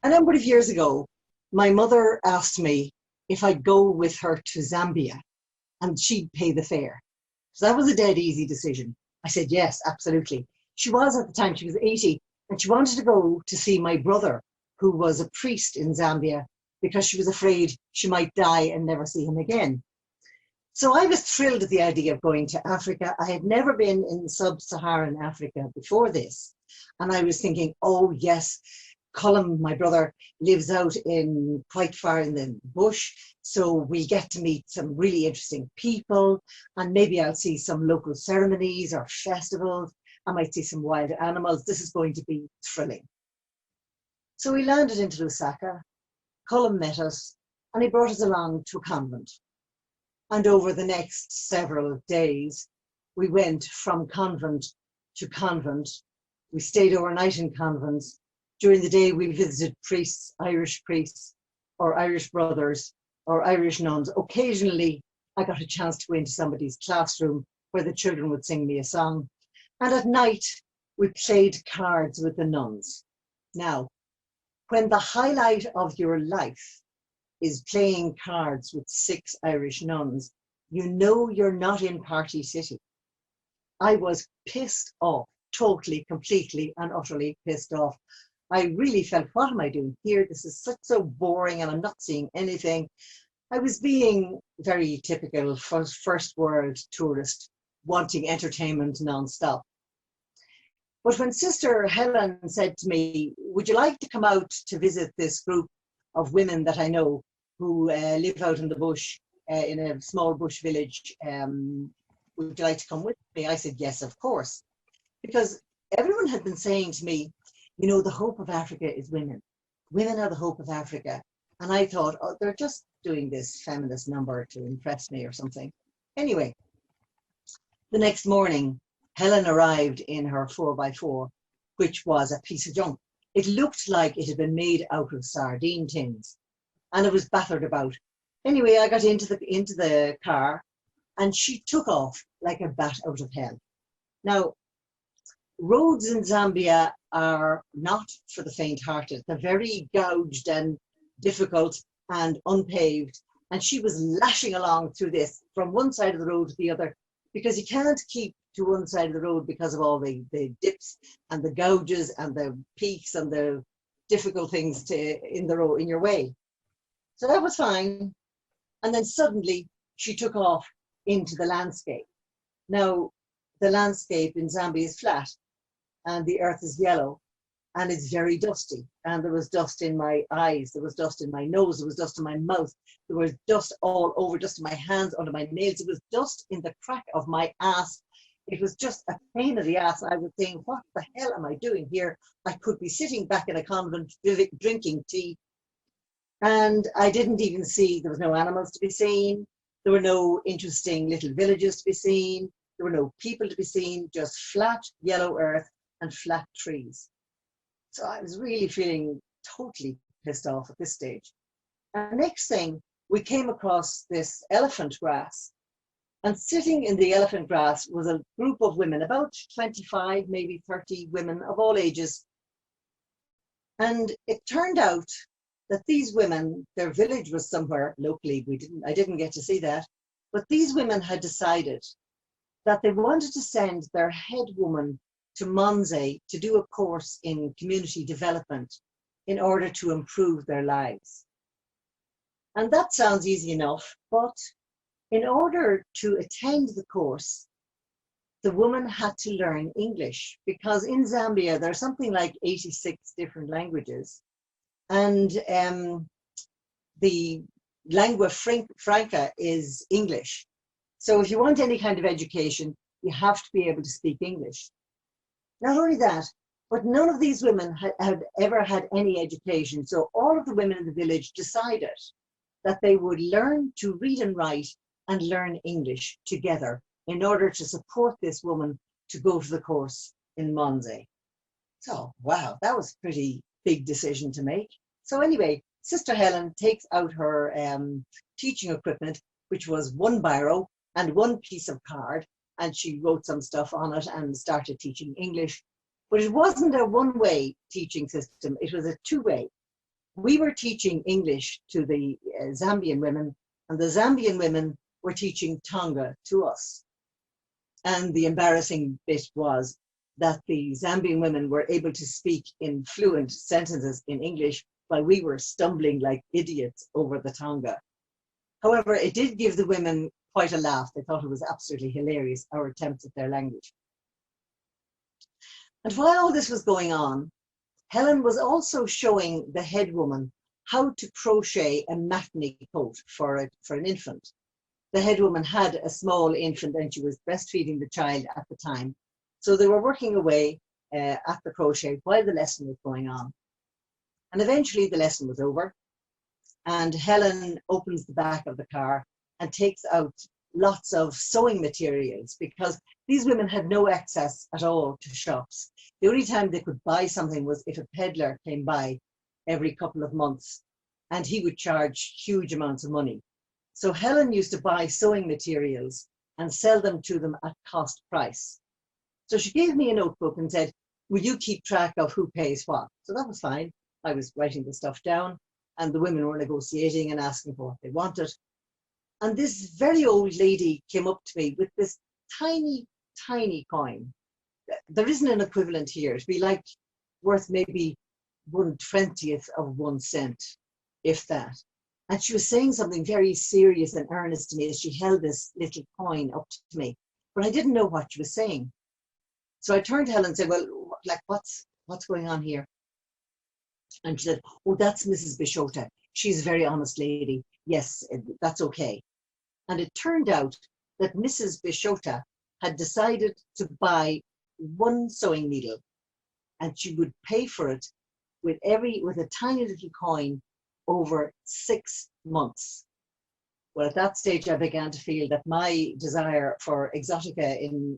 A number of years ago, my mother asked me if I'd go with her to Zambia and she'd pay the fare. So that was a dead easy decision. I said, yes, absolutely. She was at the time, she was 80, and she wanted to go to see my brother, who was a priest in Zambia, because she was afraid she might die and never see him again. So I was thrilled at the idea of going to Africa. I had never been in sub-Saharan Africa before this. And I was thinking, oh yes, Colm, my brother, lives out in quite far in the bush. So we get to meet some really interesting people, and maybe I'll see some local ceremonies or festivals. I might see some wild animals. This is going to be thrilling. So we landed into Lusaka. Colm met us, and he brought us along to a convent. And over the next several days, we went from convent to convent. We stayed overnight in convents. During the day, we visited priests, or Irish brothers, or Irish nuns. Occasionally, I got a chance to go into somebody's classroom where the children would sing me a song. And at night, we played cards with the nuns. Now, when the highlight of your life is playing cards with 6 Irish nuns, you know you're not in Party City. I was pissed off, totally, completely and utterly pissed off. I really felt, what am I doing here? This is so boring and I'm not seeing anything. I was being very typical first world tourist, wanting entertainment non-stop. But when Sister Helen said to me, would you like to come out to visit this group of women that I know who live out in the bush, in a small bush village, would you like to come with me? I said, yes, of course. Because everyone had been saying to me, you know, the hope of Africa is women. Women are the hope of Africa. And I thought, oh, they're just doing this feminist number to impress me or something. Anyway, the next morning, Helen arrived in her 4x4, which was a piece of junk. It looked like it had been made out of sardine tins, and it was battered about. Anyway, I got into the car, and she took off like a bat out of hell. Now, roads in Zambia are not for the faint-hearted. They're very gouged and difficult and unpaved. And she was lashing along through this from one side of the road to the other, because you can't keep to one side of the road because of all the dips and the gouges and the peaks and the difficult things in your way. So that was fine. And then suddenly she took off into the landscape. Now, the landscape in Zambia is flat and the earth is yellow and it's very dusty. And there was dust in my eyes, there was dust in my nose, there was dust in my mouth, there was dust all over, dust in my hands, under my nails, there was dust in the crack of my ass. It was just a pain in the ass. I was saying, what the hell am I doing here? I could be sitting back in a convent drinking tea. And I didn't even see, there was no animals to be seen. There were no interesting little villages to be seen. There were no people to be seen, just flat yellow earth and flat trees. So I was really feeling totally pissed off at this stage. And next thing, we came across this elephant grass. And sitting in the elephant grass was a group of women, about 25, maybe 30 women of all ages. And it turned out that these women, their village was somewhere locally, I didn't get to see that, but these women had decided that they wanted to send their head woman to Monze to do a course in community development in order to improve their lives. And that sounds easy enough, but in order to attend the course, the woman had to learn English, because in Zambia, there's something like 86 different languages. And the lingua franca is English. So if you want any kind of education, you have to be able to speak English. Not only that, but none of these women had ever had any education. So all of the women in the village decided that they would learn to read and write and learn English together in order to support this woman to go to the course in Monze. So, wow, that was a pretty big decision to make. So anyway, Sister Helen takes out her teaching equipment, which was one biro and one piece of card, and she wrote some stuff on it and started teaching English. But it wasn't a one-way teaching system, it was a two-way. We were teaching English to the Zambian women, and the Zambian women were teaching Tonga to us. And the embarrassing bit was that the Zambian women were able to speak in fluent sentences in English while we were stumbling like idiots over the Tonga. However, it did give the women quite a laugh. They thought it was absolutely hilarious, our attempts at their language. And while all this was going on, Helen was also showing the head woman how to crochet a maternity coat for an infant. The head woman had a small infant and she was breastfeeding the child at the time. So they were working away at the crochet while the lesson was going on. And eventually the lesson was over and Helen opens the back of the car and takes out lots of sewing materials because these women had no access at all to shops. The only time they could buy something was if a peddler came by every couple of months and he would charge huge amounts of money. So Helen used to buy sewing materials and sell them to them at cost price. So she gave me a notebook and said, will you keep track of who pays what? So that was fine. I was writing the stuff down and the women were negotiating and asking for what they wanted. And this very old lady came up to me with this tiny, tiny coin. There isn't an equivalent here. It'd be like worth maybe 1/20th of 1 cent, if that. And she was saying something very serious and earnest to me as she held this little coin up to me. But I didn't know what she was saying. So I turned to Helen and said, well, like, what's going on here? And she said, oh, that's Mrs. Bishota. She's a very honest lady. Yes, that's okay. And it turned out that Mrs. Bishota had decided to buy one sewing needle and she would pay for it with a tiny little coin over 6 months. Well, at that stage, I began to feel that my desire for exotica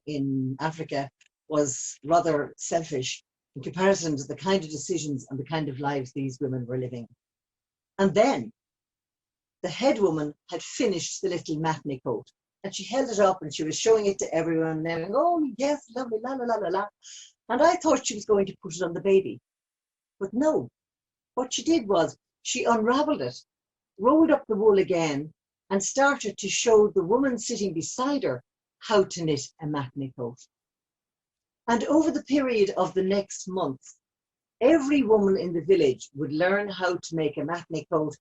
in Africa was rather selfish in comparison to the kind of decisions and the kind of lives these women were living. And then the head woman had finished the little maternity coat and she held it up and she was showing it to everyone and they were going, oh yes, lovely, la la la la la. And I thought she was going to put it on the baby. But no, what she did was she unraveled it, rolled up the wool again and started to show the woman sitting beside her how to knit a maternity coat. And over the period of the next month, every woman in the village would learn how to make a maternity coat,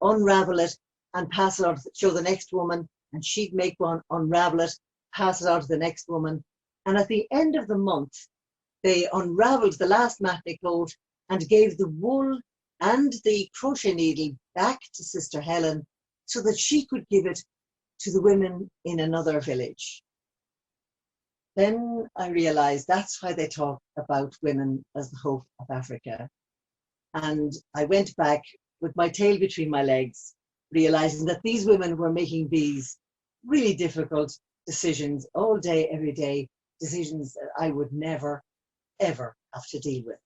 unravel it and pass it on to show the next woman, and she'd make one, unravel it, pass it on to the next woman. And at the end of the month, they unraveled the last maternity coat and gave the wool and the crochet needle back to Sister Helen so that she could give it to the women in another village. Then I realized that's why they talk about women as the hope of Africa. And I went back with my tail between my legs, realizing that these women were making these really difficult decisions all day, every day, decisions that I would never, ever have to deal with.